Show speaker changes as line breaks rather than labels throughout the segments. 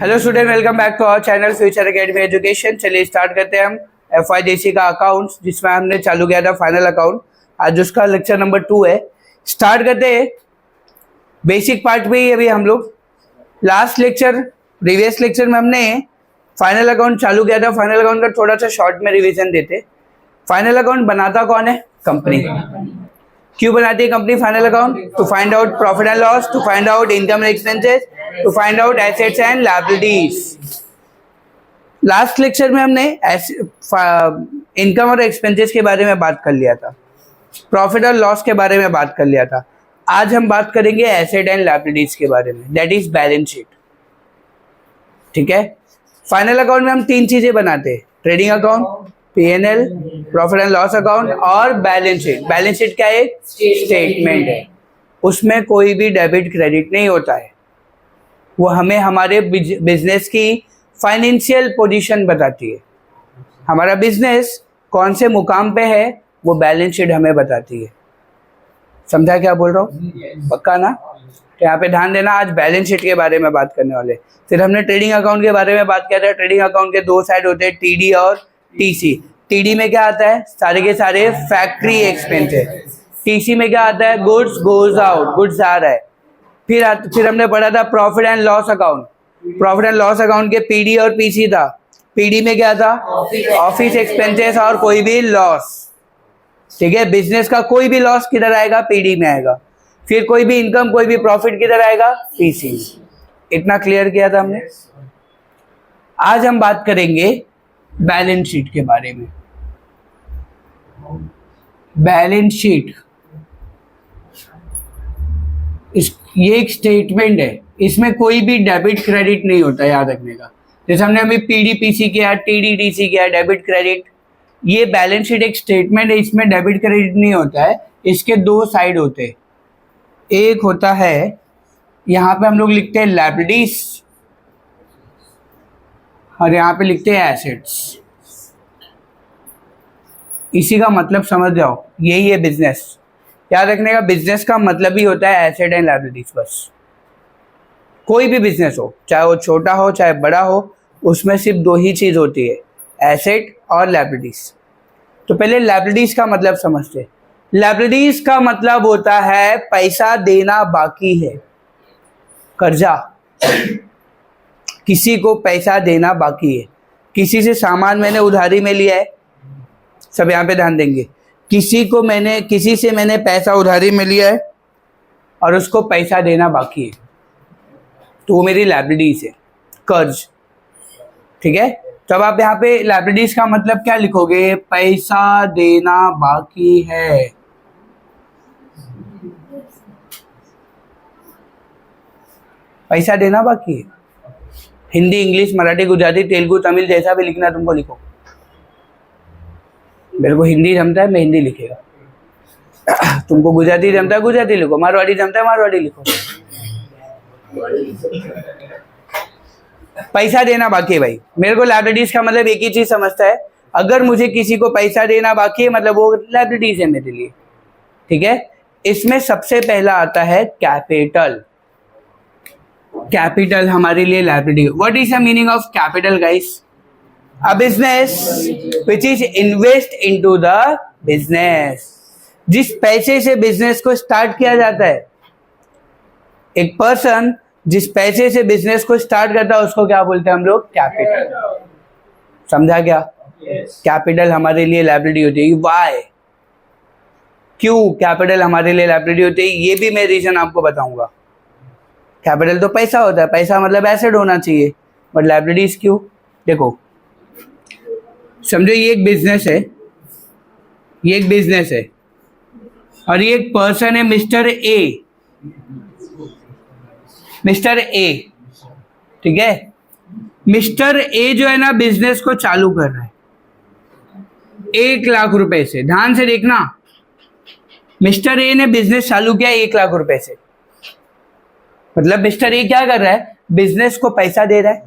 Hello student, welcome back to our channel future academy education. चलिए start करते हैं हम FYDC का अकाउंट्स, जिसमें हमने चालू किया था फाइनल अकाउंट। आज उसका लेक्चर नंबर 2 है। स्टार्ट करते हैं बेसिक पार्ट पे ही। अभी हम लोग लास्ट लेक्चर, प्रीवियस लेक्चर में हमने फाइनल अकाउंट चालू किया था। फाइनल अकाउंट का थोड़ा सा शॉर्ट में रिविजन देते। फाइनल अकाउंट बनाता कौन है? कंपनी। क्यों बनाती है company final account? To find out profit and loss, to find out income and expenses, to find out assets and liabilities. Last lecture में हमने इनकम और एक्सपेंसेस के बारे में बात कर लिया था, प्रॉफिट और लॉस के बारे में बात कर लिया था। आज हम बात करेंगे एसेट एंड लायबिलिटीज के बारे में, दैट इज बैलेंस शीट। ठीक है, फाइनल अकाउंट में हम 3 चीजें बनाते हैं: trading account, P&L, profit and loss account और बैलेंस शीट। बैलेंस शीट क्या है? स्टेटमेंट है। उसमें कोई भी डेबिट क्रेडिट नहीं होता है। वो हमें हमारे बिजनेस की फाइनेंशियल पोजीशन बताती है। हमारा बिजनेस कौन से मुकाम पे है वो बैलेंस शीट हमें बताती है। समझा क्या बोल रहा हूँ? पक्का ना? तो यहाँ पे ध्यान देना, आज बैलेंस शीट के बारे में बात करने वाले। फिर हमने ट्रेडिंग अकाउंट के बारे में बात किया था। ट्रेडिंग अकाउंट के 2 साइड होते हैं, TD और TC। TD में क्या आता है? सारे के सारे फैक्ट्री एक्सपेंस है। TC में क्या आता है? गुड्स गोज आउट, गुड्स आ रहा है। फिर हमने पढ़ा था profit and loss account. Profit and loss account के PD और PC था। PD में क्या था? ऑफिस एक्सपेंसेस और कोई भी लॉस। ठीक है, बिजनेस का कोई भी लॉस किधर आएगा? PD में आएगा। फिर कोई भी इनकम, कोई भी प्रॉफिट किधर आएगा? PC। इतना क्लियर किया था हमने। आज हम बात करेंगे बैलेंस शीट के बारे में। बैलेंस शीट ये एक स्टेटमेंट है, इसमें कोई भी डेबिट क्रेडिट नहीं होता, याद रखने का। जैसे हमने अभी PD PC किया, TD TC किया, डेबिट क्रेडिट। ये बैलेंस शीट एक स्टेटमेंट है, इसमें डेबिट क्रेडिट नहीं होता है। इसके 2 साइड होते हैं। एक होता है, यहाँ पे हम लोग लिखते हैं लायबिलिटीज और यहाँ पे लिखते हैं एसेट्स। इसी का मतलब समझ जाओ, यही है बिजनेस। याद रखने का, बिजनेस का मतलब ही होता है एसेट एंड लायबिलिटीज। बस कोई भी बिजनेस हो, चाहे वो छोटा हो चाहे बड़ा हो, उसमें सिर्फ 2 ही चीज होती है, एसेट और लायबिलिटीज। तो पहले लायबिलिटीज का मतलब समझते। लायबिलिटीज का मतलब होता है पैसा देना बाकी है, कर्जा। किसी को पैसा देना बाकी है। किसी से सामान मैंने उधारी में लिया है, सब यहाँ पे ध्यान देंगे। किसी से मैंने पैसा उधारी में लिया है और उसको पैसा देना बाकी है, तो वो मेरी लायबिलिटीज है, कर्ज। ठीक है, तो अब आप यहाँ पे लायबिलिटीज का मतलब क्या लिखोगे? पैसा देना बाकी है। पैसा देना बाकी है। हिंदी, इंग्लिश, मराठी, गुजराती, तेलुगु, तमिल, जैसा भी लिखना तुमको लिखो। मेरे को हिंदी जमता है, मैं हिंदी लिखेगा। तुमको गुजराती जमता है, गुजराती लिखो। मारवाड़ी जमता है, मारवाड़ी लिखो। पैसा देना बाकी है भाई। मेरे को लायबिलिटीज का मतलब एक ही चीज समझता है, अगर मुझे किसी को पैसा देना बाकी है मतलब वो लायबिलिटीज है मेरे लिए। ठीक है, इसमें सबसे पहला आता है कैपिटल। कैपिटल हमारे लिए liability. What is the meaning of capital guys? A business which is invest into the business। जिस पैसे से बिजनेस को स्टार्ट किया जाता है, एक पर्सन जिस पैसे से बिजनेस को स्टार्ट करता है उसको क्या बोलते हैं हम लोग? कैपिटल। समझा क्या? कैपिटल हमारे लिए लायबिलिटी होती है। वाई? क्यों कैपिटल हमारे लिए लायबिलिटी होती है, ये भी मैं रीजन आपको बताऊंगा। कैपिटल तो पैसा होता है, पैसा मतलब एसेट होना चाहिए, बट लायबिलिटीज क्यों? देखो, समझो ये एक बिजनेस है, ये एक बिजनेस है और ये एक पर्सन है, मिस्टर ए। मिस्टर ए, ठीक है, मिस्टर ए जो है ना बिजनेस को चालू कर रहा है 1 लाख रुपए से। ध्यान से देखना, मिस्टर ए ने बिजनेस चालू किया 1 लाख रुपए से। मतलब मिस्टर ए क्या कर रहा है? बिजनेस को पैसा दे रहा है।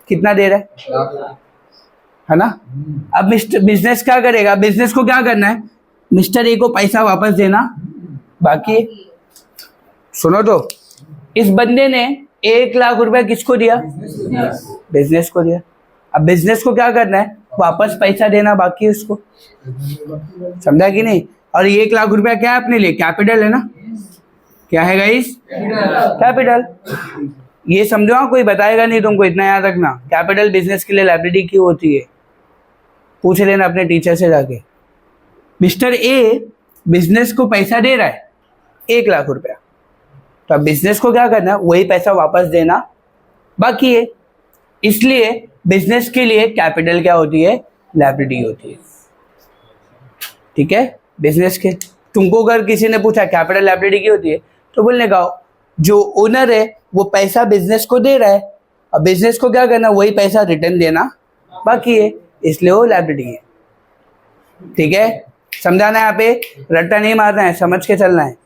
कितना दे रहा है ना? अब बिजनेस क्या करेगा? बिजनेस को क्या करना है? मिस्टर ए को पैसा वापस देना बाकी। सुनो तो, इस बंदे ने 1,00,000 रुपया किसको दिया? बिजनेस को दिया। अब बिजनेस को क्या करना है? वापस पैसा देना बाकी है उसको, समझा कि नहीं? और ये 1,00,000 रुपया क्या है अपने लिए? कैपिटल है ना। क्या है गाइस? कैपिटल। ये समझो, हाँ, कोई बताएगा नहीं तुमको, इतना याद रखना। कैपिटल बिजनेस के लिए लायबिलिटी क्यों होती है, पूछ लेना अपने टीचर से जाके। मिस्टर ए बिजनेस को पैसा दे रहा है 1,00,000 रुपया, तो अब बिजनेस को क्या करना है? वही पैसा वापस देना बाकी है। इसलिए बिजनेस के लिए कैपिटल क्या होती है? लायबिलिटी होती है। ठीक है, बिजनेस के तुमको अगर किसी ने पूछा कैपिटल लायबिलिटी की होती है, तो बोलने का जो ओनर है वो पैसा बिजनेस को दे रहा है, अब बिजनेस को क्या करना? वही पैसा रिटर्न देना बाकी है, इसलिए वो लायबिलिटी है। ठीक है, समझाना है यहाँ पे, रट्टा नहीं मारना है, समझ के चलना है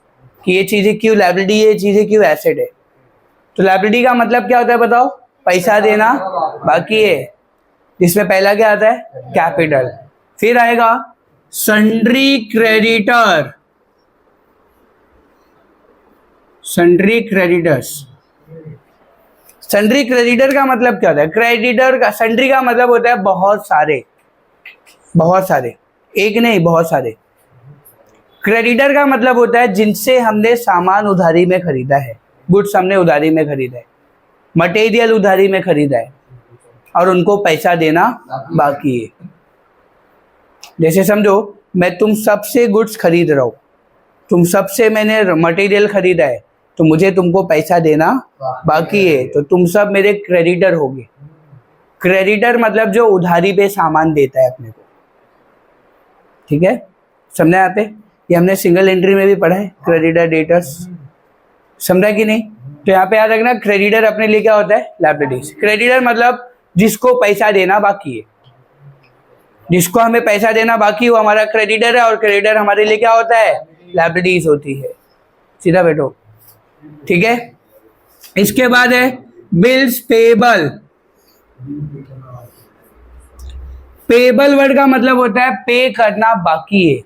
कि ये चीजें क्यों लायबिलिटी है, ये चीजें क्यों एसेट है। तो लायबिलिटी का मतलब क्या होता है बताओ? पैसा देना बाकी है, जिसमें पहला क्या आता है? कैपिटल। फिर आएगा sundry creditor, sundry creditors. Sundry creditor का मतलब क्या होता है? क्रेडिटर का, सन्ड्री का मतलब होता है बहुत सारे, बहुत सारे, एक नहीं बहुत सारे। क्रेडिटर का मतलब होता है जिनसे हमने सामान उधारी में खरीदा है, गुड्स हमने उधारी में खरीदा है, मटेरियल उधारी में खरीदा है और उनको पैसा देना बाकी है। जैसे समझो मैं तुम सबसे गुड्स खरीद रहा हूँ, तुम सबसे मैंने मटेरियल खरीदा है, तो मुझे तुमको पैसा देना बाकी है, तो तुम सब मेरे क्रेडिटर होगे। क्रेडिटर मतलब जो उधारी पे सामान देता है अपने को। ठीक है, समझा यहाँ पे? ये हमने सिंगल एंट्री में भी पढ़ा है, क्रेडिटर डेटर्स, समझा कि नहीं? तो यहाँ पे याद रखना, क्रेडिटर अपने लिए क्या होता है? लायबिलिटीज। क्रेडिटर मतलब जिसको पैसा देना बाकी है, जिसको हमें पैसा देना बाकी वो हमारा क्रेडिटर है, और क्रेडिटर हमारे लिए क्या होता है? लायबिलिटीज होती है। सीधा बैठो। ठीक है, इसके बाद है बिल्स पेएबल। पेएबल वर्ड का मतलब होता है पे करना बाकी है।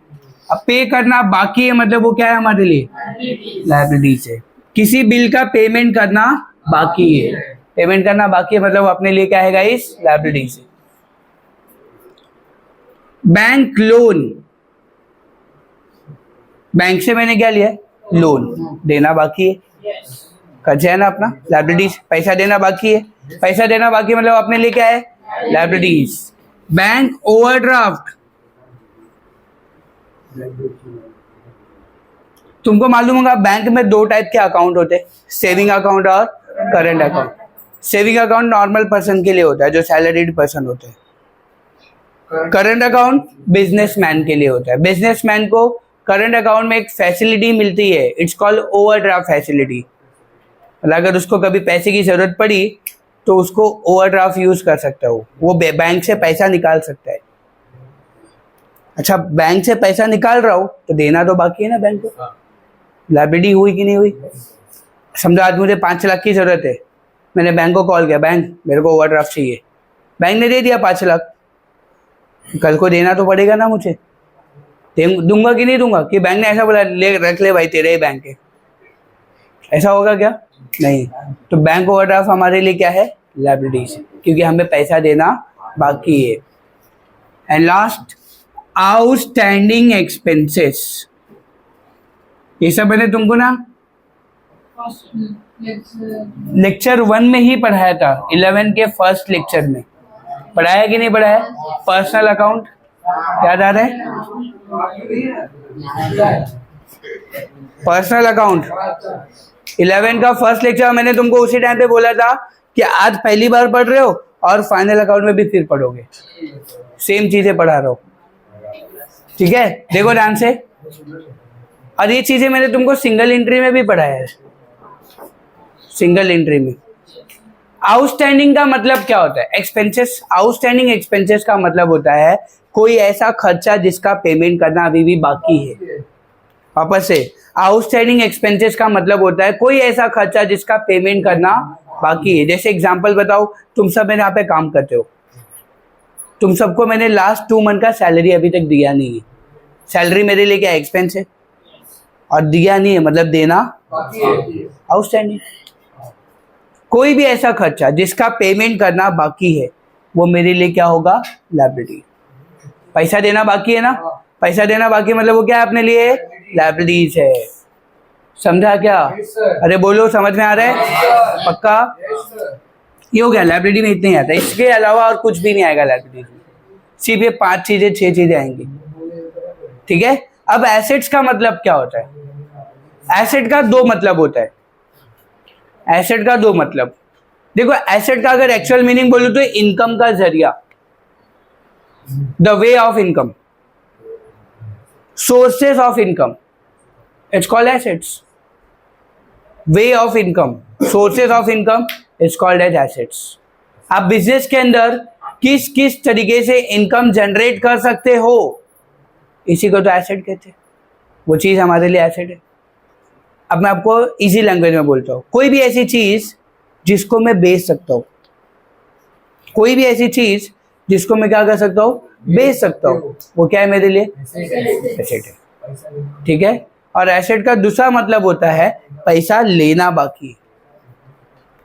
अब पे करना बाकी है मतलब वो क्या है हमारे लिए? लायबिलिटीज है। किसी बिल का पेमेंट करना बाकी है, पेमेंट करना बाकी है मतलब वो अपने लिए क्या है गाइस? लायबिलिटीज है। बैंक लोन, बैंक से मैंने क्या लिया? लोन, देना बाकी है, कर्जा है ना अपना, लायबिलिटीज। पैसा देना बाकी है, पैसा देना बाकी मतलब अपने लिए क्या है? लायबिलिटीज। बैंक ओवरड्राफ्ट, तुमको मालूम होगा बैंक में दो टाइप के अकाउंट होते हैं, सेविंग अकाउंट और current account. Saving account normal person के लिए होता है, जो सैलरीड पर्सन होते हैं। करंट अकाउंट बिजनेसमैन के लिए होता है। बिजनेसमैन को करंट अकाउंट में एक फैसिलिटी मिलती है, इट्स कॉल्ड ओवरड्राफ्ट फैसिलिटी। अगर उसको कभी पैसे की जरूरत पड़ी तो उसको ओवरड्राफ्ट यूज कर सकता है, वो बैंक से पैसा निकाल सकता है। अच्छा, बैंक से पैसा निकाल रहा हूँ तो देना तो बाकी है ना बैंक को, लायबिलिटी हुई कि नहीं हुई? समझो आज मुझे 5 लाख की जरूरत है, मैंने बैंक को कॉल किया, बैंक मेरे को ओवरड्राफ्ट चाहिए, बैंक ने दे दिया 5 लाख, कल को देना तो पड़ेगा ना मुझे, दूंगा कि नहीं दूंगा? कि बैंक ने ऐसा बोला ले रख ले भाई तेरे ही बैंक है, ऐसा होगा क्या? नहीं। तो बैंक ओवरड्राफ्ट हमारे लिए क्या है? लायबिलिटीज, क्योंकि हमें पैसा देना बाकी है। एंड लास्ट आउटस्टैंडिंग एक्सपेंसेस, ये सब मैंने तुमको ना लेक्चर 1 में ही पढ़ाया था, 11 के फर्स्ट लेक्चर में पढ़ाया कि नहीं पढ़ाया? पर्सनल अकाउंट याद आ रहा है? पर्सनल अकाउंट 11 का फर्स्ट लेक्चर मैंने तुमको उसी टाइम पे बोला था कि आज पहली बार पढ़ रहे हो और फाइनल अकाउंट में भी फिर पढ़ोगे, सेम चीजें पढ़ा रहा हो। ठीक है, देखो ध्यान से। और ये चीजें मैंने तुमको सिंगल एंट्री में भी पढ़ाया है, सिंगल एंट्री में। आउटस्टैंडिंग का मतलब क्या होता है? एक्सपेंसेस। आउटस्टैंडिंग एक्सपेंसेस का मतलब होता है कोई ऐसा खर्चा जिसका पेमेंट करना अभी भी बाकी है। वापस से, आउटस्टैंडिंग एक्सपेंसेस का मतलब होता है कोई ऐसा खर्चा जिसका पेमेंट करना बाकी है। जैसे एग्जांपल बताओ, तुम सब मेरे यहाँ पे काम करते हो, तुम सबको मैंने लास्ट 2 मंथ का सैलरी अभी तक दिया नहीं है। सैलरी मेरे लिए क्या एक्सपेंस है, और दिया नहीं है मतलब देना आउटस्टैंडिंग। कोई भी ऐसा खर्चा जिसका पेमेंट करना बाकी है वो मेरे लिए क्या होगा, लायबिलिटी। पैसा देना बाकी है ना, पैसा देना बाकी मतलब वो क्या है अपने लिए, लायबिलिटीज है। समझा क्या? अरे बोलो, समझ में आ रहा है? पक्का? ये हो गया, लायबिलिटी में इतने ही आता है, इसके अलावा और कुछ भी नहीं आएगा लायबिलिटी में, सिर्फ ये 5 चीजें 6 चीजें आएंगी। ठीक है। अब एसेट्स का मतलब क्या होता है? एसेट का 2 मतलब होता है। एसेट का 2 मतलब, देखो एसेट का अगर एक्चुअल मीनिंग बोलूं तो इनकम का जरिया, the way of income, sources of income, it's called assets. Way of income, sources of income it's called as assets. आप बिजनेस के अंदर किस किस तरीके से इनकम जनरेट कर सकते हो, इसी को तो एसेट कहते हैं, वो चीज हमारे लिए एसेट है। अब मैं आपको इजी लैंग्वेज में बोलता हूँ, कोई भी ऐसी चीज जिसको मैं बेच सकता हूँ, कोई भी ऐसी चीज जिसको मैं क्या कर सकता हूँ, बेच सकता हूँ, वो क्या है मेरे लिए, एसेट है। ठीक है। और एसेट का दूसरा मतलब होता है पैसा लेना बाकी,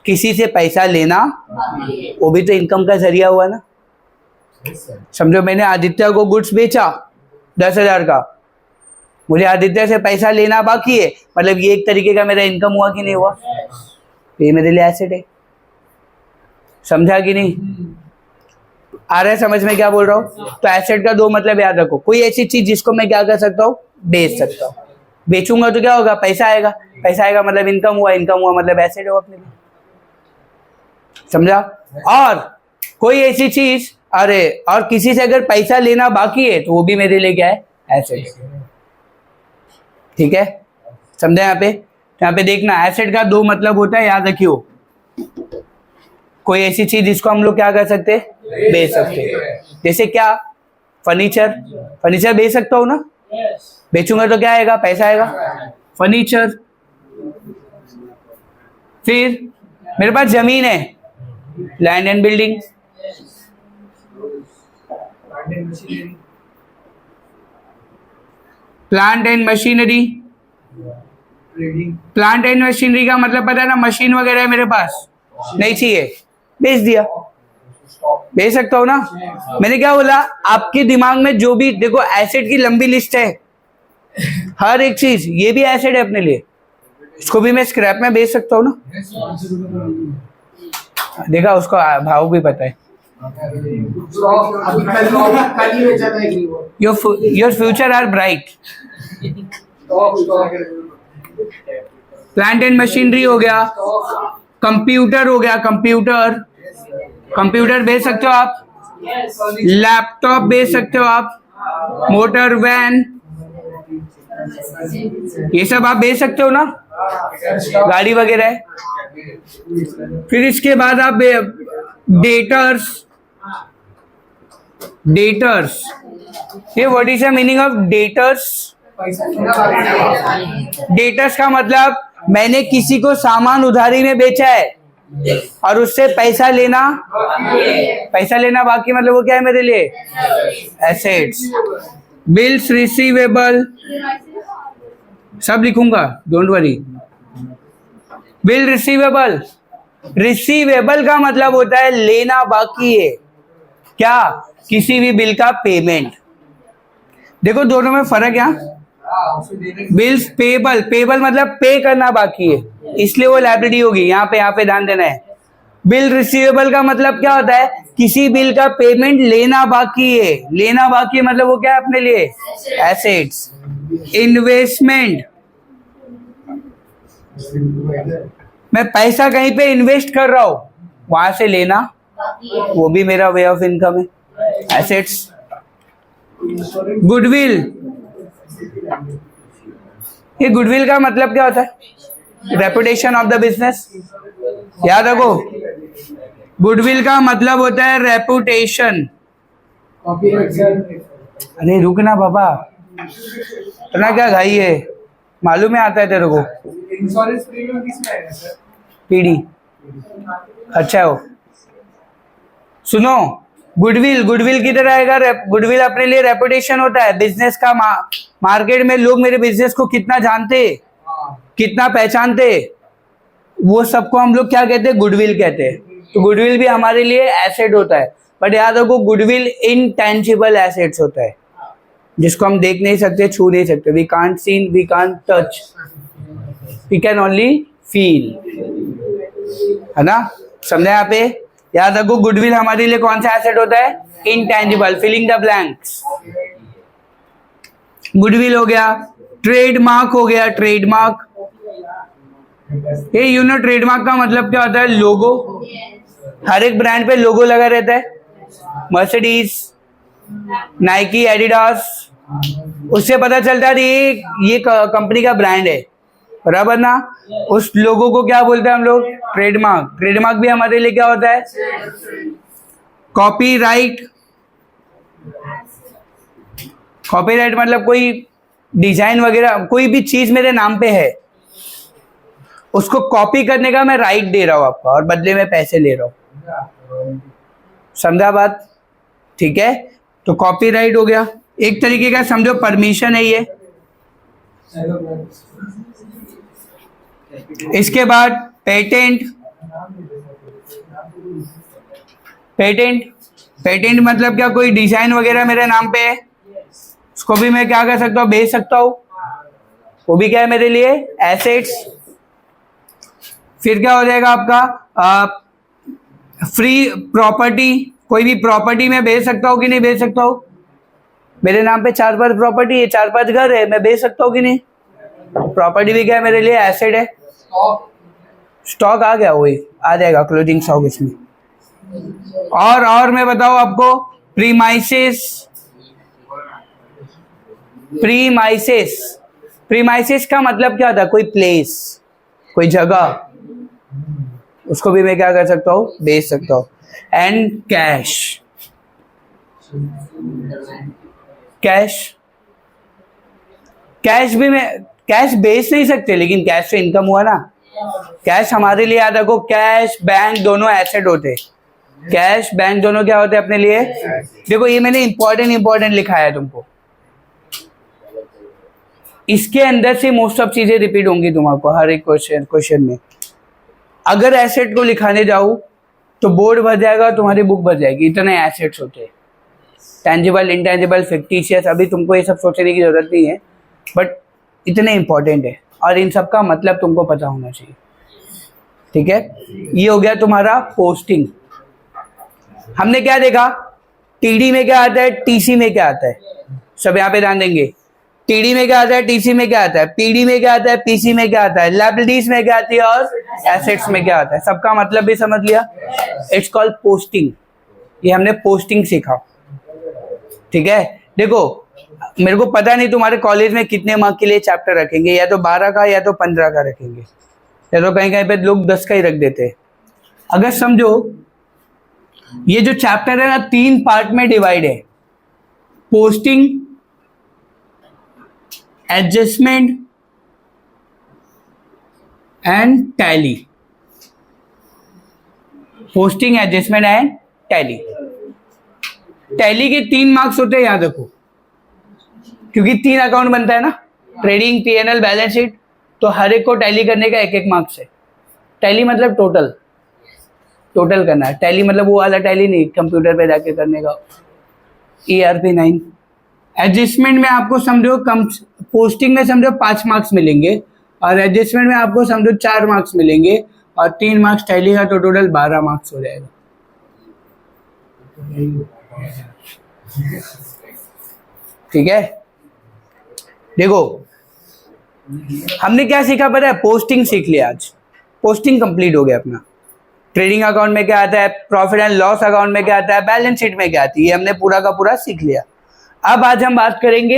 किसी से पैसा लेना, वो भी तो इनकम का जरिया हुआ ना। समझो मैंने आदित्य को गुड्स बेचा 10,000 का, मुझे आदित्य से पैसा लेना बाकी है, मतलब ये एक तरीके का मेरा इनकम हुआ कि नहीं हुआ, ये मेरे लिए एसेट है। समझा कि नहीं? आ रहा है समझ में क्या बोल रहा हूँ? तो एसेट का 2 मतलब याद रखो, कोई ऐसी चीज जिसको मैं क्या कर सकता हूँ, बेच सकता हूँ। बेचूंगा तो क्या होगा, पैसा आएगा, पैसा आएगा मतलब इनकम हुआ, इनकम हुआ मतलब एसेट हो अपने लिए। समझा? और कोई ऐसी चीज, अरे और किसी से अगर पैसा लेना बाकी है तो वो भी मेरे लिए क्या है, एसेट है। ठीक है, समझा? यहाँ पे देखना, एसेट का 2 मतलब होता है, याद रखियो। कोई ऐसी चीज जिसको हम लोग क्या कर सकते, बेच सकते हैं। जैसे क्या, फर्नीचर, फर्नीचर बेच सकता हूँ ना, बेचूंगा तो क्या आएगा, पैसा आएगा, फर्नीचर। फिर मेरे पास जमीन है, land and building, plant and machinery. Plant and machinery का मतलब पता है ना, मशीन वगैरह है मेरे पास, नहीं चाहिए, बेच दिया, बेच सकता हूँ ना। मैंने क्या बोला, आपके दिमाग में जो भी, देखो एसेट की लंबी लिस्ट है, हर एक चीज, ये भी एसेट है अपने लिए, इसको भी मैं स्क्रैप में बेच सकता हूँ ना। देखा, उसको भाव भी पता है। Your future are bright. Plant and machinery हो गया, कंप्यूटर हो गया, कंप्यूटर बेच सकते हो आप, लैपटॉप बेच सकते हो आप, मोटर वैन, ये सब आप बेच सकते हो ना, गाड़ी वगैरह है। फिर इसके बाद आप डेटर्स, ये what is the meaning of debtors? Debtors का मतलब मैंने किसी को सामान उधारी में बेचा है और उससे पैसा लेना बाकी, मतलब वो क्या है मेरे लिए, एसेट्स। बिल्स रिसीवेबल, सब लिखूंगा, don't worry. Bill receivable, receivable का मतलब होता है लेना बाकी है, क्या, किसी भी बिल का पेमेंट। देखो दोनों में फर्क है। बिल्स पेबल, पेबल मतलब पे करना बाकी है, इसलिए वो लायबिलिटी होगी, यहाँ पे ध्यान देना है। बिल रिसीवेबल का मतलब क्या होता है, किसी बिल का पेमेंट लेना बाकी है, लेना बाकी है मतलब वो क्या है अपने लिए, एसेट्स। इन्वेस्टमेंट, मैं पैसा कहीं पे इन्वेस्ट कर रहा हूं, वहां से लेना, वो भी मेरा वे ऑफ इनकम है, एसेट्स। गुडविल, ये गुडविल का मतलब क्या होता है, रेपुटेशन ऑफ द बिजनेस। याद रखो, गुडविल का मतलब होता है रेपुटेशन। अरे रुकना बाबा, इतना क्या घाई है, मालूम है आता है तेरे को। इंश्योरेंस प्रीमियम किसमें आएगा सर? पीडी, अच्छा हो। सुनो, गुडविल किधर आएगा, गुडविल अपने लिए रेपुटेशन होता है बिजनेस का। मार्केट में लोग मेरे बिजनेस को कितना जानते, कितना पहचानते, वो सबको हम लोग क्या कहते हैं, गुडविल कहते हैं। तो गुडविल भी हमारे लिए एसेट होता है, बट याद रखो गुडविल इनटेंजिबल एसेट्स होता है, जिसको हम देख नहीं सकते, छू नहीं सकते। We can't seen, we can't touch, we can only feel, है ना, समझे यहाँ पे। याद रखो गुडविल हमारे लिए कौन सा एसेट होता है, intangible. Filling the blanks, goodwill हो गया। ट्रेडमार्क हो गया, ट्रेडमार्क, ये ट्रेडमार्क का मतलब क्या होता है, लोगो। हर एक ब्रांड पे लोगो लगा रहता है, मर्सिडीज, नाइकी, एडिडास, उससे पता चलता है ये कंपनी का ब्रांड है, बराबर ना। उस लोगो को क्या बोलते हैं हम लोग, ट्रेडमार्क। ट्रेडमार्क भी हमारे लिए क्या होता है, कॉपीराइट। कॉपीराइट मतलब कोई डिजाइन वगैरह, कोई भी चीज मेरे नाम पे है, उसको कॉपी करने का मैं राइट दे रहा हूं आपको, और बदले में पैसे ले रहा हूं, समझा बात, ठीक है। तो कॉपीराइट हो गया, एक तरीके का समझो परमिशन है ये। इसके बाद पेटेंट। पेटेंट, पेटेंट मतलब क्या, कोई डिजाइन वगैरह मेरे नाम पे है, उसको भी मैं क्या कर सकता हूँ, बेच सकता हूँ, वो भी क्या है मेरे लिए, एसेट्स। फिर क्या हो जाएगा आपका फ्री प्रॉपर्टी, कोई भी प्रॉपर्टी मैं बेच सकता हूँ कि नहीं बेच सकता हूँ। मेरे नाम पे 4-5 प्रॉपर्टी है, 4-5 घर है, मैं बेच सकता हूँ कि नहीं। प्रॉपर्टी भी क्या है मेरे लिए, एसेट है। स्टॉक आ गया, वही आ जाएगा क्लोजिंग स्टॉक इसमें। और मैं बताऊं आपको, प्रीमाइसेस। प्रीमाइसेस, प्रीमाइसेस का मतलब क्या था, कोई प्लेस, कोई जगह, उसको भी मैं क्या कर सकता हूँ, बेच सकता हूँ। एंड कैश, कैश, कैश भी मैं, कैश बेच नहीं सकते, लेकिन कैश से इनकम हुआ ना। कैश हमारे लिए, याद रखो, कैश बैंक दोनों एसेट होते, कैश बैंक दोनों क्या होते हैं अपने लिए। देखो ये मैंने इंपॉर्टेंट लिखा है तुमको, इसके अंदर से मोस्ट ऑफ चीजें रिपीट होंगी तुमको हर एक क्वेश्चन में। अगर एसेट को लिखाने जाओ तो बोर्ड भर जाएगा, तुम्हारी बुक भर जाएगी, इतने एसेट्स होते हैं, टेंजिबल, इंटेंजिबल, फिक्टिशियस। अभी तुमको ये सब सोचने की जरूरत नहीं है, बट इतने इंपॉर्टेंट है, और इन सब का मतलब तुमको पता होना चाहिए, ठीक है। ये हो गया तुम्हारा पोस्टिंग। हमने क्या देखा, टीडी में क्या आता है, टीसी में क्या आता है, सब यहाँ पे ध्यान देंगे। टीडी में क्या आता है, टीसी में क्या आता है, पीडी में क्या आता है, पीसी में क्या आता है, लायबिलिटीज में क्या आती है, और एसेट्स में क्या आता है। सबका मतलब भी समझ लिया। इट्स कॉल्ड पोस्टिंग, ये हमने पोस्टिंग सीखा, ठीक है। देखो मेरे को पता नहीं तुम्हारे कॉलेज में कितने मार्क के लिए चैप्टर रखेंगे, या तो 12 का या तो 15 का रखेंगे, या तो कहीं कहीं पे लोग 10 का ही रख देते हैं। अगर समझो ये जो चैप्टर है ना 3 पार्ट में डिवाइड है, posting, adjustment and tally. Posting, adjustment and tally. Tally के 3 मार्क्स होते हैं, याद रखो, क्योंकि 3 अकाउंट बनता है ना, ट्रेडिंग, पीएनएल, बैलेंस शीट, तो हर एक को टैली करने का 1-1 मार्क्स है। टैली मतलब टोटल, टोटल करना है। टैली मतलब वो वाला टैली नहीं, कंप्यूटर पे जाके करने का, ERP 9। एडजस्टमेंट में आपको समझो कम, पोस्टिंग में समझो 5 मार्क्स मिलेंगे, और एडजस्टमेंट में आपको समझो 4 मार्क्स मिलेंगे, और 3 मार्क्स टैली का, तो टोटल 12 मार्क्स हो जाएगा, ठीक है। देखो हमने क्या सीखा पता है, पोस्टिंग सीख लिया आज, पोस्टिंग कंप्लीट हो गया अपना। ट्रेडिंग अकाउंट में क्या आता है, प्रॉफिट एंड लॉस अकाउंट में क्या आता है, बैलेंस शीट में क्या आती है, ये हमने पूरा का पूरा सीख लिया। अब आज हम बात करेंगे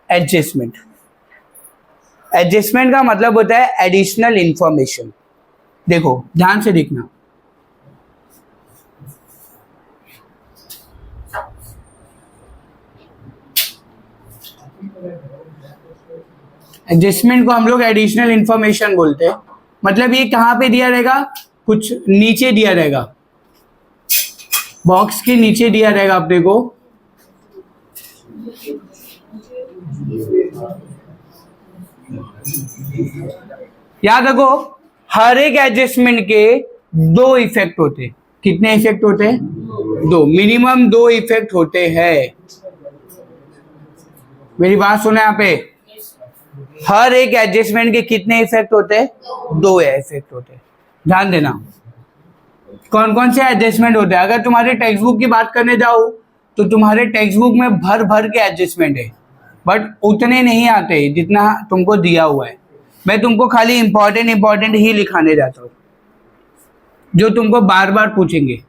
एडजस्टमेंट। एडजस्टमेंट का मतलब होता है एडिशनल इंफॉर्मेशन। देखो ध्यान से देखना, एडजस्टमेंट को हम लोग एडिशनल इंफॉर्मेशन बोलते हैं। मतलब ये कहां पे दिया रहेगा, कुछ नीचे दिया रहेगा, बॉक्स के नीचे दिया रहेगा अपने को। याद रखो हर एक एडजस्टमेंट के दो इफेक्ट होते हैं। कितने इफेक्ट होते हैं? दो, मिनिमम दो इफेक्ट होते हैं। मेरी बात सुना यहाँ पे, हर एक एडजस्टमेंट के कितने इफेक्ट होते हैं? दो इफेक्ट होते हैं। ध्यान देना कौन कौन से एडजस्टमेंट होते हैं। अगर तुम्हारे टेक्स्ट बुक की बात करने जाओ तो तुम्हारे टेक्स्ट बुक में भर भर के एडजस्टमेंट है, बट उतने नहीं आते जितना तुमको दिया हुआ है। मैं तुमको खाली इंपॉर्टेंट ही लिखाने जाता हूँ जो तुमको बार बार पूछेंगे,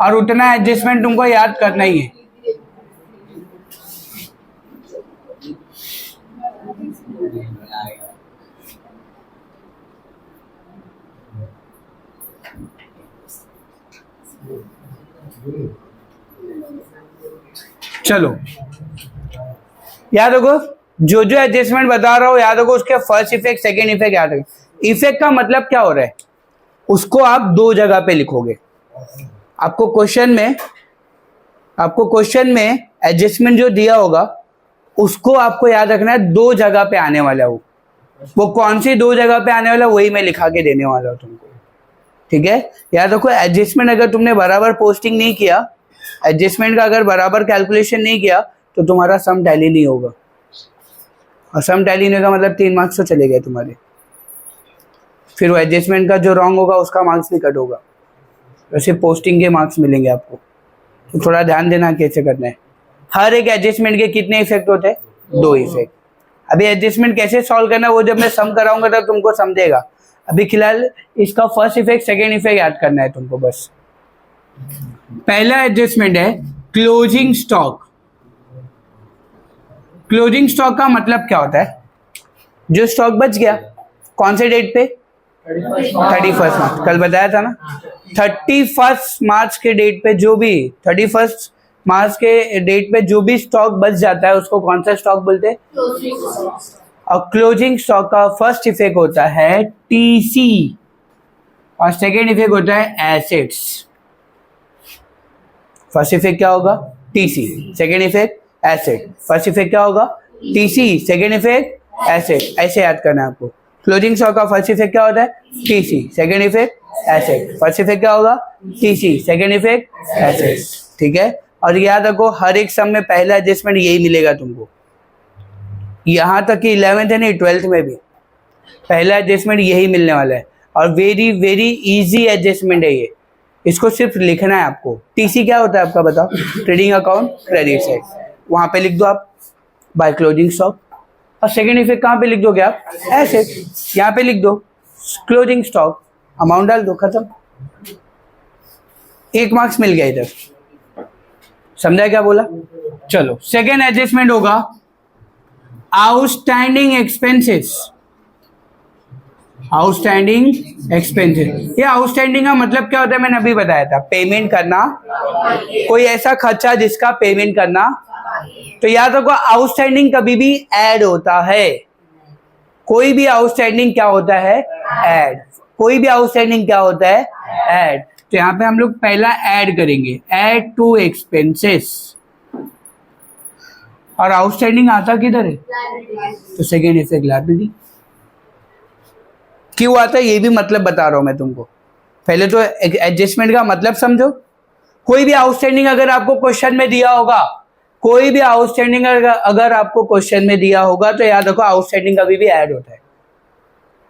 और उतना एडजस्टमेंट तुमको याद करना ही है। चलो याद रखो, जो जो एडजस्टमेंट बता रहा हूं याद रखो, उसके फर्स्ट इफेक्ट सेकेंड इफेक्ट याद रखो। इफेक्ट का मतलब क्या हो रहा है उसको आप दो जगह पे लिखोगे। आपको क्वेश्चन में एडजस्टमेंट जो दिया होगा उसको आपको याद रखना है, दो जगह पे आने वाला है। वो कौन सी दो जगह पे आने वाला है वही मैं लिखा के देने वाला हूं तुमको। ठीक है, याद रखो एडजस्टमेंट अगर तुमने बराबर पोस्टिंग नहीं किया, एडजस्टमेंट का अगर बराबर कैलकुलेशन नहीं किया तो तुम्हारा सम टैली नहीं होगा, और सम टैली नहीं होगा मतलब 3 मार्क्स तो चले गए तुम्हारे। फिर वो एडजस्टमेंट का जो रॉन्ग होगा उसका मार्क्स भी कट होगा, वैसे पोस्टिंग के मार्क्स मिलेंगे आपको। तो थोड़ा ध्यान देना कैसे करना है। हर एक एडजस्टमेंट के कितने इफेक्ट होते हैं? दो इफेक्ट। अभी एडजस्टमेंट कैसे सॉल्व करना है वो जब मैं सम कराऊंगा तब तुमको समझेगा। अभी फिलहाल इसका फर्स्ट इफेक्ट सेकेंड इफेक्ट याद करना है तुमको बस। पहला एडजस्टमेंट है क्लोजिंग स्टॉक। क्लोजिंग स्टॉक का मतलब क्या होता है? जो स्टॉक बच गया कौन से डेट पे? 31 मार्च, कल बताया था ना। 31 मार्च के डेट पे जो भी 31 मार्च के डेट पे जो भी स्टॉक बच जाता है उसको कौन सा स्टॉक बोलते हैं? और क्लोजिंग स्टॉक का फर्स्ट इफेक्ट होता है टीसी और सेकेंड इफेक्ट होता है एसेट्स। फर्स्ट इफेक्ट क्या होगा? TC, second effect asset. First effect क्या होगा? TC, second effect asset. ऐसे याद करना है आपको। क्लोजिंग स्टॉक का फर्स्ट इफेक्ट क्या होता है? TC, second effect asset. First effect क्या होगा? TC, second effect asset. ठीक है, और याद रखो हर एक सम में पहला एडजस्टमेंट यही मिलेगा तुमको। यहां तक कि 11th है नहीं 12th में भी पहला एडजस्टमेंट यही मिलने वाला है, और वेरी वेरी इजी एडजस्टमेंट है ये। इसको सिर्फ लिखना है आपको। टीसी क्या होता है आपका बताओ? ट्रेडिंग अकाउंट क्रेडिट साइड, वहां पे लिख दो आप बाय क्लोजिंग स्टॉक। और सेकेंड इफेक्ट कहाँ पे लिख दोगे आप? एसेट, यहाँ पे लिख दो क्लोजिंग स्टॉक, अमाउंट डाल दो, खत्म। 1 मार्क्स मिल गया इधर। समझा क्या बोला? चलो सेकेंड एडजस्टमेंट होगा आउटस्टैंडिंग एक्सपेंसेस। आउटस्टैंडिंग एक्सपेंसेस, ये आउटस्टैंडिंग का मतलब क्या होता है मैंने अभी बताया था, पेमेंट करना, कोई ऐसा खर्चा जिसका पेमेंट करना। तो याद रखो आउटस्टैंडिंग कभी भी ऐड होता है। कोई भी आउटस्टैंडिंग क्या होता है? ऐड। कोई भी आउटस्टैंडिंग क्या होता है? ऐड। तो यहाँ पे हम लोग पहला ऐड करेंगे, ऐड टू एक्सपेंसेस। और आउटस्टैंडिंग आता किधर है? तो सेकेंड इफेक्ट लायबिलिटी। क्यों आता है ये भी मतलब बता रहा हूं मैं तुमको। पहले तो एडजस्टमेंट का मतलब समझो। कोई भी आउटस्टैंडिंग अगर आपको क्वेश्चन में दिया होगा, कोई भी आउटस्टैंडिंग अगर आपको क्वेश्चन में दिया होगा तो याद रखो आउटस्टैंडिंग कभी भी ऐड होता है।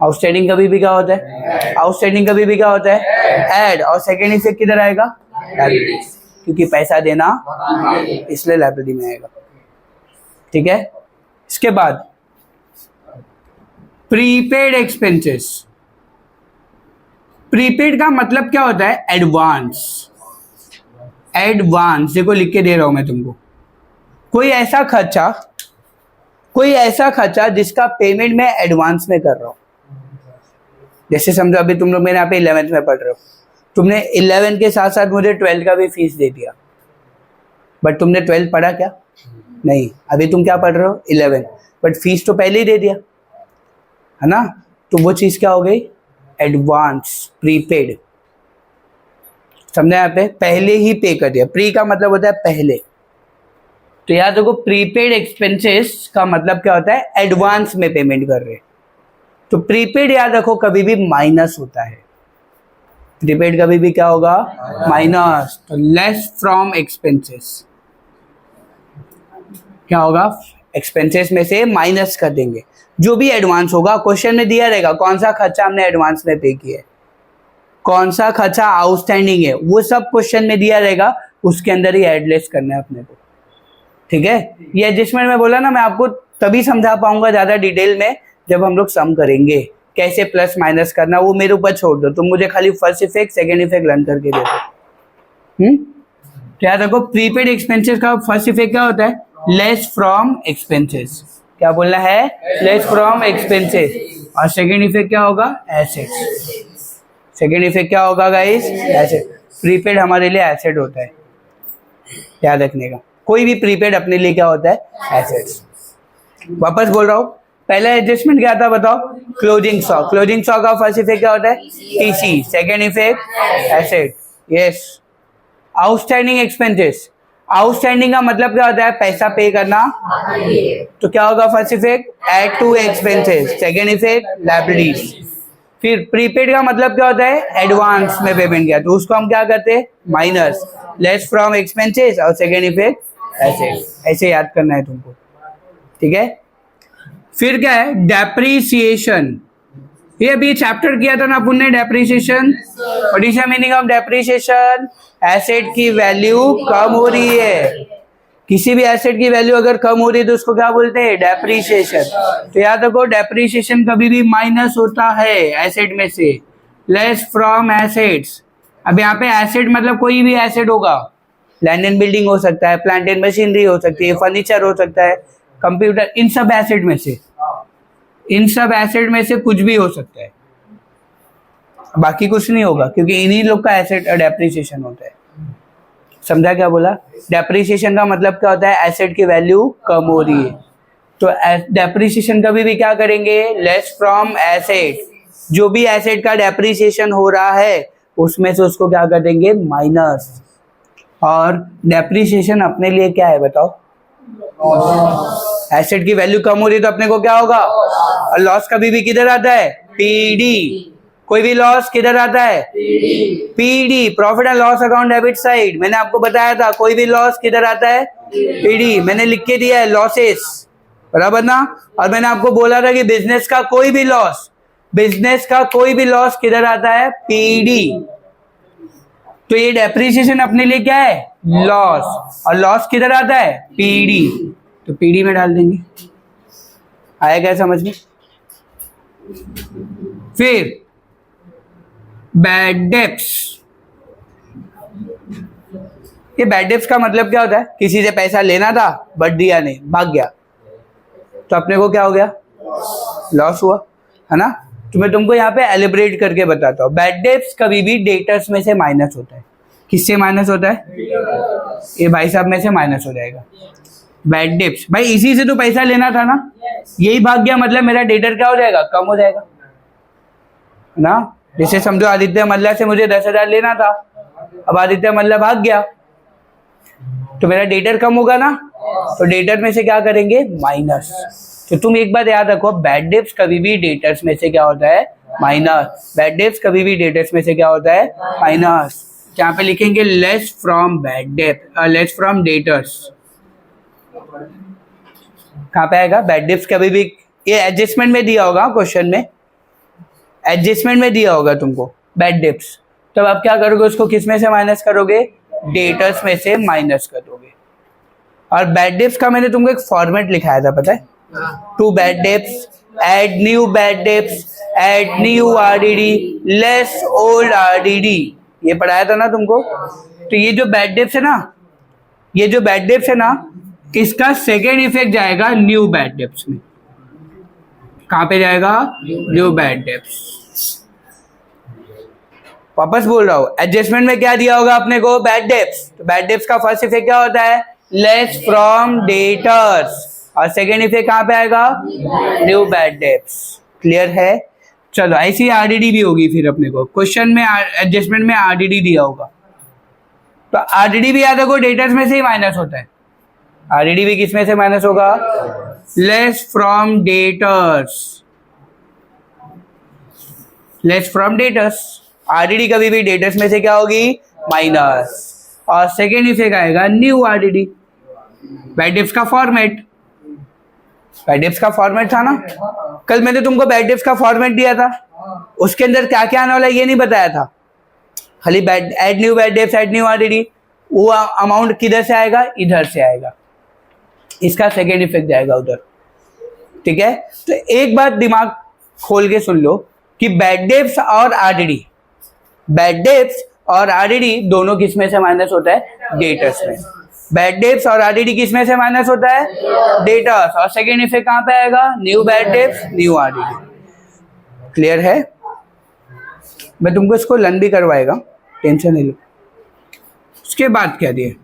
आउटस्टैंडिंग कभी भी क्या होता है? आउटस्टैंडिंग कभी भी क्या होता है? ऐड। और सेकेंड इफेक्ट किधर आएगा? लायबिलिटी, क्योंकि पैसा देना इसलिए लायबिलिटी में आएगा। ठीक है, इसके बाद प्रीपेड एक्सपेंसेस। प्रीपेड का मतलब क्या होता है? एडवांस। एडवांस देखो लिख के दे रहा हूं मैं तुमको। कोई ऐसा खर्चा जिसका पेमेंट मैं एडवांस में कर रहा हूं। जैसे समझो अभी तुम लोग मेरे यहाँ पे 11th में पढ़ रहे हो, तुमने 11 के साथ साथ मुझे 12 का भी फीस दे दिया, बट तुमने 12 पढ़ा क्या? नहीं। अभी तुम क्या पढ़ रहे हो? 11, बट फीस तो पहले ही दे दिया है ना। तो वो चीज क्या हो गई? Advance, prepaid. समझे? यहाँ पे पहले ही पे कर दिया। प्री का मतलब होता है पहले। तो याद रखो प्रीपेड एक्सपेंसेस का मतलब क्या होता है? एडवांस में पेमेंट कर रहे। तो प्रीपेड याद रखो कभी भी माइनस होता है, प्रीपेड कभी भी क्या होगा, माइनस। तो लेस फ्रॉम एक्सपेंसेस क्या होगा, एक्सपेंसेस में से माइनस कर देंगे। जो भी एडवांस होगा क्वेश्चन में दिया रहेगा कौन सा खर्चा हमने एडवांस में पे किया है, कौन सा खर्चा आउटस्टैंडिंग है, वो सब क्वेश्चन में दिया रहेगा, उसके अंदर ही एडलेस करना है अपने को, ठीक है। ये एडजस्टमेंट में बोला ना, मैं आपको तभी समझा पाऊंगा ज्यादा डिटेल में जब हम लोग सम करेंगे, कैसे प्लस माइनस करना वो मेरे ऊपर छोड़ दो, तुम मुझे खाली first effect second effect run करके दे दो। क्या देखो, प्रीपेड एक्सपेंसेस का फर्स्ट इफेक्ट क्या होता है, लेस फ्रॉम एक्सपेंसेस, क्या बोलना है, लेस फ्रॉम एक्सपेंसेस। और सेकेंड इफेक्ट क्या होगा, एसेट्स। सेकेंड इफेक्ट क्या होगा गाइस, एसेट। प्रीपेड हमारे लिए एसेट होता है, याद रखने का, कोई भी प्रीपेड अपने लिए क्या होता है, एसेट्स। वापस बोल रहा हूँ, पहला एडजस्टमेंट क्या था बताओ, क्लोजिंग स्टॉक। क्लोजिंग स्टॉक का फर्स्ट इफेक्ट क्या होता है, TC. Second effect asset, yes. Outstanding expenses, outstanding का मतलब क्या होता है, पैसा पे करना, तो क्या होगा first effect, add to expenses. Second effect liabilities. फिर प्रीपेड का मतलब क्या होता है, एडवांस में पेमेंट किया, तो उसको हम क्या करते हैं, माइनस, लेस फ्रॉम एक्सपेंसेस। और सेकेंड इफेक्ट एसेट, ऐसे याद करना है तुमको, ठीक है। फिर क्या है, डेप्रीसिएशन। ये अभी चैप्टर किया था ना अपन ने, depreciation. What is the meaning of depreciation, asset की वैल्यू कम हो रही है, किसी भी एसेट की वैल्यू अगर कम हो रही है तो उसको क्या बोलते हैं, डेप्रीसिएशन। तो याद रखो, डेप्रीसिएशन कभी भी माइनस होता है एसेट में से, लेस फ्रॉम एसेट्स। अब यहाँ पे एसेट मतलब कोई भी एसेट होगा, लैंड एंड बिल्डिंग हो सकता है, प्लांट एंड मशीनरी हो सकती है, फर्नीचर हो सकता है, कंप्यूटर, इन सब एसेट में से, इन सब एसेट में से कुछ भी हो सकता है, बाकी कुछ नहीं होगा, क्योंकि इन्हीं लोग का एसेट डेप्रीसिएशन होता है। समझा क्या बोला, डेप्रीसिएशन का मतलब क्या होता है, एसेट की वैल्यू कम हो रही है, तो डेप्रीसिएशन कभी भी क्या करेंगे, लेस फ्रॉम एसेट। जो भी एसेट का डेप्रीसिएशन हो रहा है उसमें से उसको क्या कर देंगे, माइनस। और डेप्रीसिएशन अपने लिए क्या है बताओ, एसेट की वैल्यू कम हो रही है तो अपने को क्या होगा, और लॉस कभी भी किधर आता है, पीडी। कोई भी लॉस किधर आता है, PD, profit and loss account debit side. मैंने आपको बताया था कोई भी लॉस किधर आता है, पीडी। मैंने लिख के दिया है लॉसेस, बराबर ना। और मैंने आपको बोला था कि बिजनेस का कोई भी लॉस, बिजनेस का कोई भी लॉस किधर आता है, पीडी। तो ये डेप्रीसिएशन अपने लिए क्या है, लॉस, और लॉस किधर आता है, पीडी, तो पीडी में डाल देंगे। आया क्या समझ में। फिर बैड डेब्ट्स, ये बैड डेब्ट्स का मतलब क्या होता है, किसी से पैसा लेना था बट दिया नहीं, भाग गया, तो अपने को क्या हो गया, लॉस हुआ, है ना। तो मैं तुमको यहाँ पे एलिब्रेट करके बताता हूँ। बैड डेब्ट्स कभी भी डेटर्स में से माइनस होता है, किससे माइनस होता है, ये भाई साहब में से माइनस हो जाएगा। बैड डेब्ट्स, भाई इसी से तो पैसा लेना था ना, यही भाग गया, मतलब मेरा डेटर क्या हो जाएगा, कम हो जाएगा, है ना। जैसे समझो आदित्य मल्ला से मुझे 10,000 लेना था, अब आदित्य मल्ला भाग गया, तो मेरा डेटर कम होगा ना, तो डेटर में से क्या करेंगे, माइनस। तो तुम एक बात याद रखो, बैड डेब्ट्स कभी भी डेटर्स में से क्या होता है, माइनस। बैड डेब्ट्स कभी भी डेटर्स में से क्या होता है, माइनस। यहाँ पे लिखेंगे लेस फ्रॉम बैड डेब्ट, लेस फ्रॉम डेटर्स। कहाँ पे आएगा, बैड डेब्ट्स कभी भी, ये एडजस्टमेंट में दिया होगा क्वेश्चन में, एडजस्टमेंट में दिया होगा तुमको बैड डेब्ट्स। तब आप क्या करोगे, उसको किस में से माइनस करोगे, डेटर्स में से माइनस कर दोगे। और बैड डेब्ट्स का मैंने तुमको एक फॉर्मेट लिखाया था, पता है, to bad debts, add new bad debts, add new RDD, less old RDD, ये पढ़ाया था ना तुमको। तो ये जो बैड डेब्ट्स है ना, ये जो बैड डेब्ट्स है ना, इसका सेकेंड इफेक्ट जाएगा न्यू बैड डेब्ट्स में। कहां पे जाएगा, न्यू बैड डेब्ट्स। वापस बोल रहा हूं, एडजस्टमेंट में क्या दिया होगा अपने को, बैड डेब्ट्स। तो बैड डेब्ट्स का फर्स्ट इफेक्ट क्या होता है, लेस फ्रॉम डेटर्स, और सेकेंड इफेक्ट कहां पे आएगा, न्यू बैड डेब्ट्स। क्लियर है। चलो ऐसी आरडीडी भी होगी, फिर अपने को क्वेश्चन में एडजस्टमेंट में आरडीडी दिया होगा, तो आरडीडी भी याद रखो डेटर्स में से ही माइनस होता है। आरडीडी भी किस में से माइनस होगा, less from debtors. Less from debtors. RDD कभी भी डेटर्स में से क्या होगी, माइनस। और सेकेंड इफेक्ट आएगा न्यू आरडीडी, बैड डेब्ट्स का फॉर्मेट। बैड डेब्ट्स का फॉर्मेट था ना, कल मैंने तुमको बैड डेब्ट्स का फॉर्मेट दिया था, उसके अंदर क्या क्या आने वाला ये नहीं बताया था, खाली bad add new bad debts add new RDD. वो अमाउंट किधर से आएगा, इधर से आएगा, इसका सेकेंड इफेक्ट जाएगा उधर। ठीक है, तो एक बात दिमाग खोल के सुन लो कि बैड डेब्ट्स और आरडीडी, बैड डेब्ट्स और आरडीडी दोनों किस में से माइनस होता है, डेटर्स में। बैड डेब्ट्स और आरडीडी किस में से माइनस होता है, डेटर्स। और सेकेंड इफेक्ट कहां पे आएगा, new bad debts new RDD. Clear है, मैं तुमको इसको लर्न भी करवाएगा, टेंशन नहीं लो। उसके बाद क्या दिए,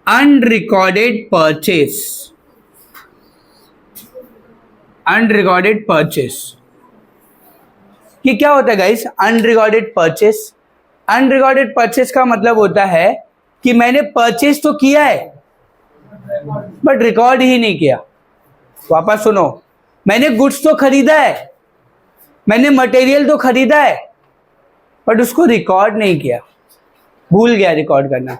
अनरिकॉर्डेड परचेस। अनरिकॉर्डेड परचेस ये क्या होता है guys, unrecorded purchase. Unrecorded purchase का मतलब होता है कि मैंने परचेस तो किया है बट रिकॉर्ड ही नहीं किया। वापस सुनो, मैंने गुड्स तो खरीदा है, मैंने मटेरियल तो खरीदा है बट उसको रिकॉर्ड नहीं किया, भूल गया रिकॉर्ड करना,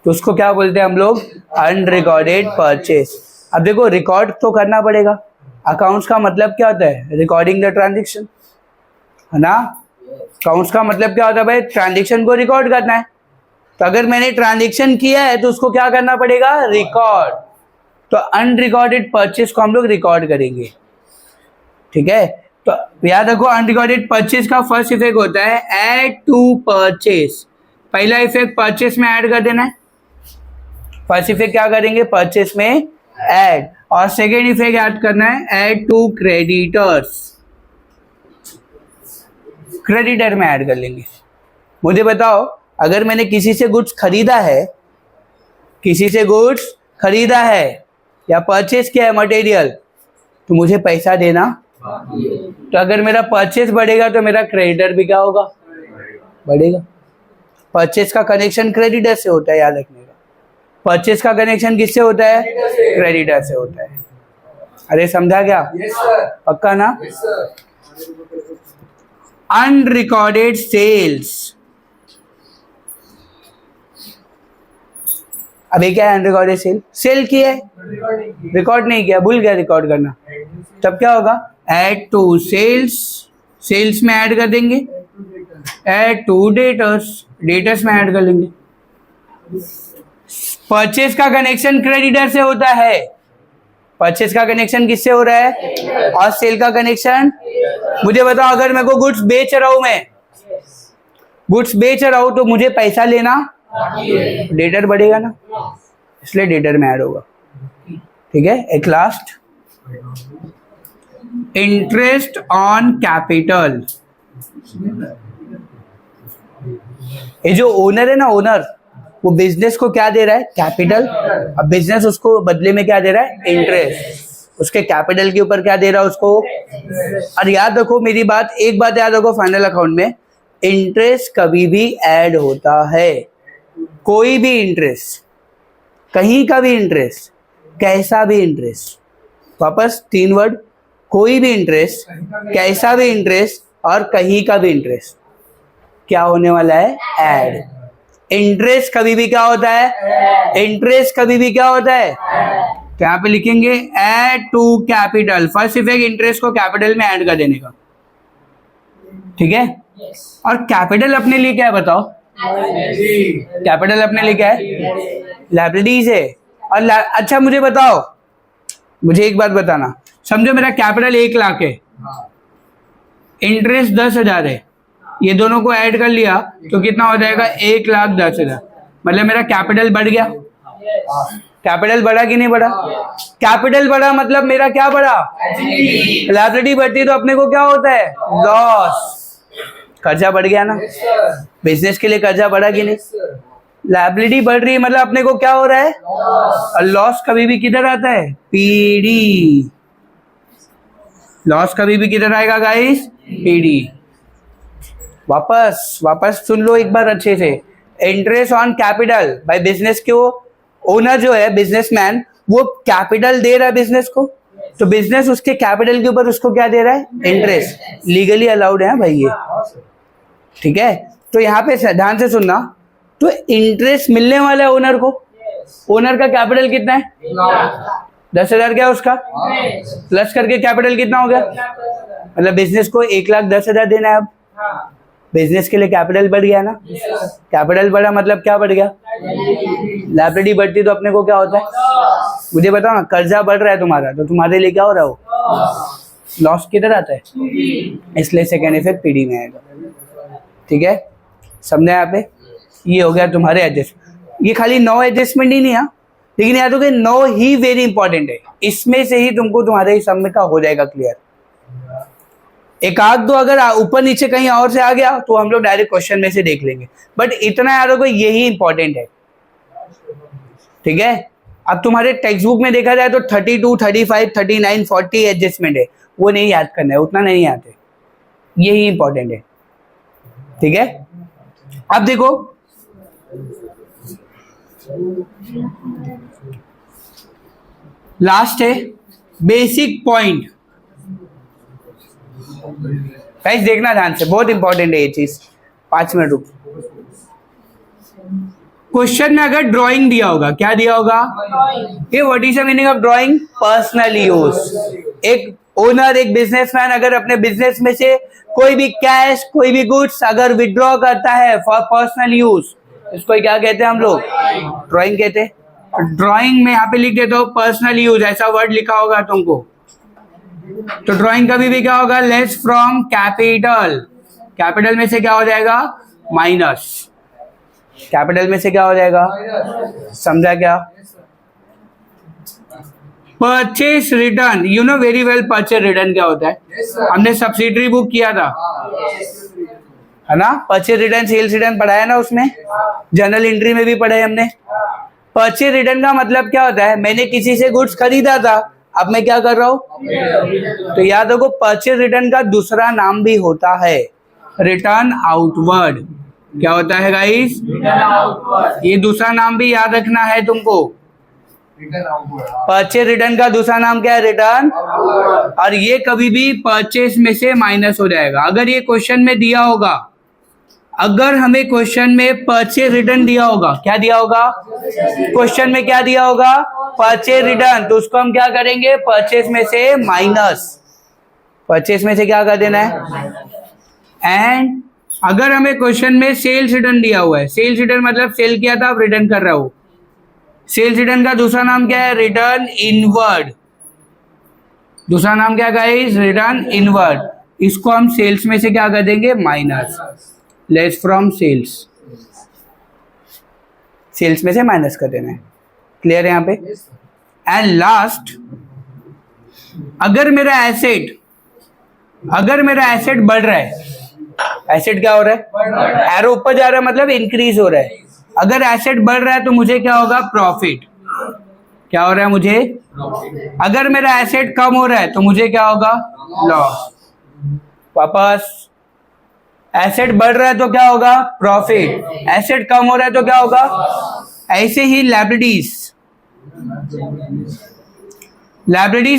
तो उसको क्या बोलते हैं हम लोग, अनरिकॉर्डेड परचेस। अब देखो रिकॉर्ड तो करना पड़ेगा, अकाउंट्स का मतलब क्या होता है, रिकॉर्डिंग द ट्रांजेक्शन, है ना। अकाउंट्स का मतलब क्या होता है भाई, ट्रांजेक्शन को रिकॉर्ड करना है। तो अगर मैंने ट्रांजेक्शन किया है तो उसको क्या करना पड़ेगा, रिकॉर्ड। तो अनरिकॉर्डेड परचेस को हम लोग रिकॉर्ड करेंगे। ठीक है, तो याद रखो अनरिकॉर्डेड परचेस का फर्स्ट इफेक्ट होता है ऐड टू परचेस। पहला इफेक्ट परचेस में ऐड कर देना है, फर्स्ट इफेक्ट क्या करेंगे, परचेस में ऐड। और सेकेंड इफेक्ट ऐड करना है ऐड टू क्रेडिटर्स, क्रेडिटर में ऐड कर लेंगे। मुझे बताओ, अगर मैंने किसी से गुड्स खरीदा है, किसी से गुड्स खरीदा है या परचेस किया है मटेरियल, तो मुझे पैसा देना। तो अगर मेरा परचेस बढ़ेगा तो मेरा क्रेडिटर भी क्या होगा, बढ़ेगा। परचेस का कनेक्शन क्रेडिटर से होता है, याद रखने का। परचेस का कनेक्शन किससे होता है, क्रेडिटर से होता है। अरे समझा क्या, पक्का ना। अनरिकॉर्डेड सेल्स, अभी क्या है, अनरिकॉर्डेड सेल, सेल किया है रिकॉर्ड नहीं किया, भूल गया रिकॉर्ड करना, तब क्या होगा, ऐड टू सेल्स, सेल्स में ऐड कर देंगे, ऐड टू डेटर्स, डेटर्स में ऐड कर लेंगे। परचेस का कनेक्शन क्रेडिटर से होता है, परचेस का कनेक्शन किससे हो रहा है, और सेल का कनेक्शन। मुझे बताओ, अगर मेरे को गुड्स बेच रहा हूं, मैं गुड्स बेच रहा हूं तो मुझे पैसा लेना, डेटर बढ़ेगा ना, इसलिए डेटर में ऐड होगा। ठीक है, एक लास्ट, इंटरेस्ट ऑन कैपिटल। ये जो ओनर है ना, ओनर, वो बिजनेस को क्या दे रहा है, कैपिटल। अब बिजनेस उसको बदले में क्या दे रहा है, इंटरेस्ट। उसके कैपिटल के ऊपर क्या दे रहा है उसको। और याद रखो मेरी बात, एक बात याद रखो, फाइनल अकाउंट में इंटरेस्ट कभी भी ऐड होता है, कोई भी इंटरेस्ट, कहीं का भी इंटरेस्ट, कैसा भी इंटरेस्ट। वापस तीन वर्ड, कोई भी इंटरेस्ट, कैसा भी इंटरेस्ट और कहीं का भी इंटरेस्ट, क्या होने वाला है, ऐड। इंटरेस्ट कभी भी क्या होता है, इंटरेस्ट कभी भी क्या होता है, तो यहाँ पे लिखेंगे add to capital. First effect interest को कैपिटल में ऐड कर देने का। ठीक है, और कैपिटल अपने लिए क्या है बताओ, कैपिटल अपने लिए क्या है, लायबिलिटीज है। और अच्छा मुझे बताओ, मुझे एक बात बताना, समझो मेरा कैपिटल 1 लाख है, इंटरेस्ट 10,000 है, ये दोनों को ऐड कर लिया तो कितना हो जाएगा, 1,10,000। मतलब मेरा कैपिटल बढ़ गया। कैपिटल बढ़ा कि नहीं बढ़ा, कैपिटल बढ़ा मतलब मेरा क्या बढ़ा, लायबिलिटी बढ़ती है तो अपने को क्या होता है, लॉस। कर्जा बढ़ गया ना, बिजनेस के लिए कर्जा बढ़ा कि नहीं, लायबिलिटी बढ़ रही है मतलब अपने को क्या हो रहा है, और लॉस कभी भी किधर आता है, पीडी। लॉस कभी भी किधर आएगा गाइस, पीडी। वापस सुन लो एक बार अच्छे से, इंटरेस्ट ऑन कैपिटल भाई, बिजनेस के वो ओनर जो है, बिजनेसमैन, वो कैपिटल दे रहा है बिजनेस को, तो बिजनेस उसके कैपिटल के ऊपर उसको क्या दे रहा है? इंटरेस्ट। लीगली अलाउड है भाई ये, ठीक है। तो यहाँ पे ध्यान से सुनना, तो इंटरेस्ट मिलने वाला है ओनर को। ओनर का कैपिटल कितना है? 10,000 क्या उसका, प्लस करके कैपिटल कितना हो गया? मतलब बिजनेस को 1,10,000 देना है। अब बिजनेस के लिए कैपिटल बढ़ गया ना, कैपिटल बढ़ा मतलब क्या बढ़ गया? लायबिलिटी बढ़ती तो अपने को क्या होता है? मुझे बताओ ना, कर्जा बढ़ रहा है तुम्हारा तो तुम्हारे लिए क्या हो रहा हो? लॉस किधर आता है? इसलिए सेकेंड इफेक्ट पीडी में आएगा, ठीक है। समझे यहाँ पे? ये हो गया तुम्हारे एडजस्ट। ये खाली 9 एडजस्टमेंट ही नहीं है, लेकिन याद हो गया 9 ही वेरी इंपॉर्टेंट है। इसमें से ही तुमको तुम्हारे सम का हो जाएगा क्लियर। एक आध दो अगर ऊपर नीचे कहीं और से आ गया तो हम लोग डायरेक्ट क्वेश्चन में से देख लेंगे, बट इतना याद होगा यही इंपॉर्टेंट है, ठीक है। अब तुम्हारे टेक्स्ट बुक में देखा जाए तो 32, 35, 39, 40 एडजस्टमेंट है, वो नहीं याद करना है, उतना नहीं आते, यही इंपॉर्टेंट है, ठीक है। अब देखो लास्ट है बेसिक पॉइंट। गाइस देखना ध्यान से, बहुत इंपॉर्टेंट है ये चीज। 5 मिनट रुक। क्वेश्चन में अगर ड्राइंग दिया होगा, क्या दिया होगा? ये what is the meaning of drawing? Personal use. एक ओनर, एक बिजनेसमैन अगर अपने बिजनेस में से कोई भी कैश, कोई भी गुड्स अगर विड्रॉ करता है फॉर पर्सनल यूज, इसको क्या कहते हैं हम लोग? ड्राइंग कहते हैं। ड्राइंग में यहाँ पे लिख देता हूँ पर्सनल यूज, ऐसा वर्ड लिखा होगा तुमको। तो ड्राइंग कभी भी क्या होगा? Less from capital. कैपिटल में से क्या हो जाएगा? माइनस। कैपिटल में से क्या हो जाएगा? समझा क्या? Purchase return, you know very well purchase return क्या होता है? हमने सब्सिडरी बुक किया था, है ना? परचेस रिटर्न, सेल्स रिटर्न पढ़ाया ना उसमें, जर्नल एंट्री में भी पढ़े हमने। परचेस रिटर्न का मतलब क्या होता है? मैंने किसी से गुड्स खरीदा था, अब मैं क्या कर रहा हूं? तो याद रखो परचेस रिटर्न का दूसरा नाम भी होता है रिटर्न आउटवर्ड। क्या होता है गाइस? ये दूसरा नाम भी याद रखना है तुमको। परचेस रिटर्न का दूसरा नाम क्या है? रिटर्न। और ये कभी भी परचेस में से माइनस हो जाएगा। अगर ये क्वेश्चन में दिया होगा, अगर हमें क्वेश्चन में परचेस रिटर्न दिया होगा, क्या दिया होगा? क्वेश्चन में क्या दिया होगा? परचेस रिटर्न, तो उसको हम क्या करेंगे? परचेस में से माइनस। परचेस में से क्या कर देना है? एंड अगर हमें क्वेश्चन में सेल्स रिटर्न दिया हुआ है, सेल्स रिटर्न मतलब सेल किया था, आप रिटर्न कर रहे हो, सेल्स रिटर्न का दूसरा नाम क्या है? Return inward. दूसरा नाम क्या गाइस? Return inward. इसको हम सेल्स में से क्या कर देंगे? Minus. Less from sales, sales में से माइनस कर देना है। क्लियर है यहाँ पे? एंड लास्ट, अगर मेरा एसेट बढ़ रहा है, एसेट क्या हो रहा है? एरो ऊपर जा रहा है मतलब इंक्रीज हो रहा है। अगर एसेट बढ़ रहा है तो मुझे क्या होगा? प्रॉफिट। क्या हो रहा है मुझे? अगर मेरा एसेट कम हो रहा है तो मुझे क्या होगा? लॉस। वापस, एसेट बढ़ रहा है तो क्या होगा? प्रॉफिट। एसेट कम हो रहा है तो क्या होगा? ऐसे ही लायबिलिटीज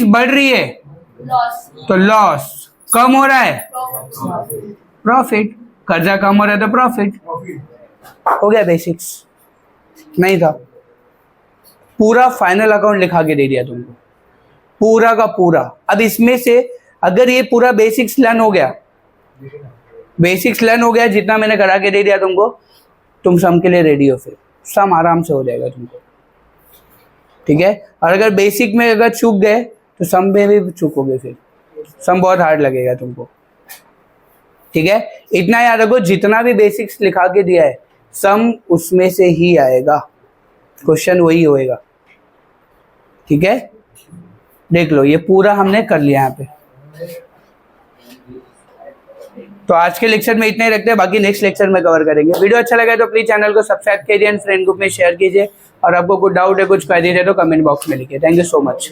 बढ़ रही है तो लॉस, कम हो रहा है प्रॉफिट, कर्जा कम हो रहा है तो प्रॉफिट। हो गया बेसिक्स। नहीं था, पूरा फाइनल अकाउंट लिखा के दे दिया तुमको, पूरा का पूरा। अब इसमें से अगर ये पूरा बेसिक्स लर्न हो गया, जितना मैंने करा के दे दिया तुमको, तुम सम के लिए रेडी हो, फिर सम आराम से हो जाएगा तुमको, ठीक है। और अगर बेसिक में अगर चूक गए तो सम में भी चूकोगे, फिर सम बहुत हार्ड लगेगा तुमको, ठीक है। इतना याद रखो, जितना भी बेसिक्स लिखा के दिया है सम उसमें से ही आएगा, क्वेश्चन वही होएगा, ठीक है। देख लो ये पूरा हमने कर लिया यहाँ पे। तो आज के लेक्चर में इतना ही रखते हैं, बाकी नेक्स्ट लेक्चर में कवर करेंगे। वीडियो अच्छा लगा तो प्लीज चैनल को सब्सक्राइब कीजिए, फ्रेंड ग्रुप में शेयर कीजिए, और आपको कुछ डाउट है, कुछ क्वेरी है तो कमेंट बॉक्स में लिखिए। Thank you so much.